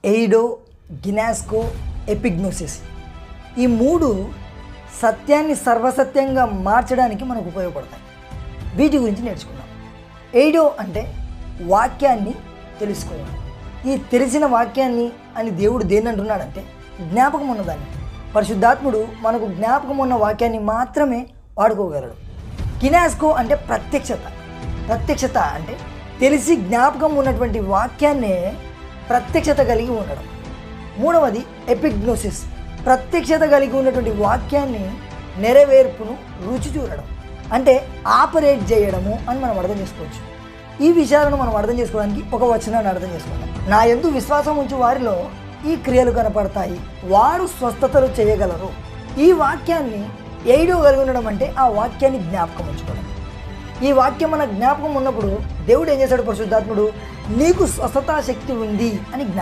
ఎయిడో, గినాస్కో, ఎపిగ్నోసిస్. ఈ మూడు సత్యాన్ని సర్వసత్యంగా మార్చడానికి మనకు ఉపయోగపడతాయి. వీటి గురించి నేర్చుకుందాం. ఎయిడో అంటే వాక్యాన్ని తెలుసుకోవడం. ఈ తెలిసిన వాక్యాన్ని అని దేవుడు దేన్ని అంటున్నాడంటే జ్ఞాపకం ఉన్నదాన్ని. పరిశుద్ధాత్ముడు మనకు జ్ఞాపకం ఉన్న వాక్యాన్ని మాత్రమే వాడుకోగలడు. గినాస్కో అంటే ప్రత్యక్షత. ప్రత్యక్షత అంటే తెలిసి జ్ఞాపకం ఉన్నటువంటి వాక్యాన్నే ప్రత్యక్షత కలిగి ఉండడం. మూడవది ఎపిగ్నోసిస్. ప్రత్యక్షత కలిగి ఉన్నటువంటి వాక్యాన్ని నెరవేర్పును రుచి చూడడం, అంటే ఆపరేట్ చేయడము అని మనం అర్థం చేసుకోవచ్చు. ఈ విషయాలను మనం అర్థం చేసుకోవడానికి ఒక వచనాన్ని అర్థం చేసుకుందాం. నా యందు విశ్వాసం ఉంచు వారిలో ఈ క్రియలు కనపడతాయి, వారు స్వస్థతలు చేయగలరు. ఈ వాక్యాన్ని ఎయిడో కలిగి ఉండడం అంటే ఆ వాక్యాన్ని జ్ఞాపకం ఉంచుకోవడం. ఈ వాక్యం మన జ్ఞాపకం ఉన్నప్పుడు దేవుడు ఏం చేశాడు? పరిశుద్ధాత్ముడు నీకు స్వస్థతా శక్తి ఉంది అని జ్ఞాపకం